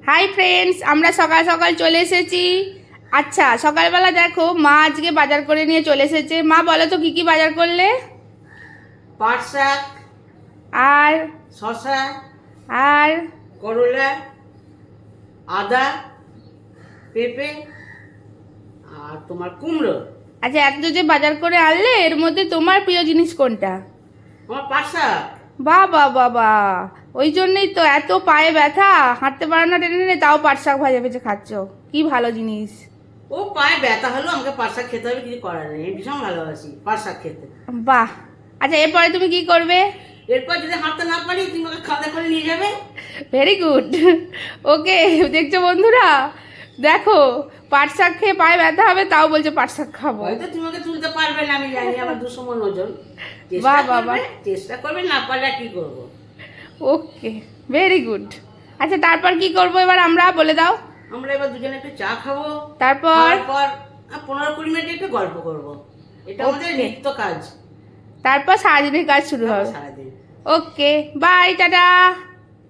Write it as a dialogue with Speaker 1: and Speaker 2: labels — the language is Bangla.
Speaker 1: হাই ফ্রেন্ডস, আমরা সকাল সকাল চলে এসেছি। আচ্ছা, সকালবেলা দেখো মা আজকে বাজার করে নিয়ে চলে এসেছে। মা বলো তো কি কি বাজার করলে?
Speaker 2: পাট শাক,
Speaker 1: আর
Speaker 2: শসা,
Speaker 1: আর
Speaker 2: করলা, আদা, পেঁপে আর তোমার কুমড়ো।
Speaker 1: আচ্ছা, এত যে বাজার করে আনলে এর মধ্যে তোমার প্রিয় জিনিস কোনটা?
Speaker 2: আমার পাট শাক।
Speaker 1: বাবা বাবা, ওই জন্যই তো এত পায়ে ব্যথা, হাঁটতে পারো না টেনে টেনে, তাও পাট শাক ভাজা ভেজে খাচ্ছ। কি ভালো জিনিস।
Speaker 2: ও পায়ে ব্যথা হলো, আমাকে পাট শাক খেতে হবে, কিছু করার নেই। আমি ভীষণ ভালোবাসি পাট শাক খেতে।
Speaker 1: বাহ। আচ্ছা, এরপরে তুমি কি করবে?
Speaker 2: এরপর যদি হাঁটতে না পারি তুমি আমাকে খাওয়া করে নিয়ে যাবে।
Speaker 1: Very good. ওকে, দেখছো বন্ধুরা, দেখো পাট শাক খেয়ে পায়ে ব্যথা হবে তাও বলছে পাট শাক খাবো।
Speaker 2: হয়তো তুমি আমাকে তুলতে পারবে না, আমি জানি, আমার 200 মণ ওজন।
Speaker 1: বাহ বাবা,
Speaker 2: চেষ্টা করবে, না পারলে আর কি করবো।
Speaker 1: ওকে, ভেরি গুড। আচ্ছা, তারপর কি করবো এবার আমরা বলে দাও।
Speaker 2: আমরা এবার দুজনে একটু চা খাবো,
Speaker 1: তারপর?
Speaker 2: তারপর 15-20 মিনিট একটু গল্প করবো। এটা আমাদের
Speaker 1: Okay.
Speaker 2: নিত্য কাজ।
Speaker 1: তারপর সারাদিনের কাজ শুরু হবে।
Speaker 2: সারাদিন।
Speaker 1: ওকে, বাই, টাটা।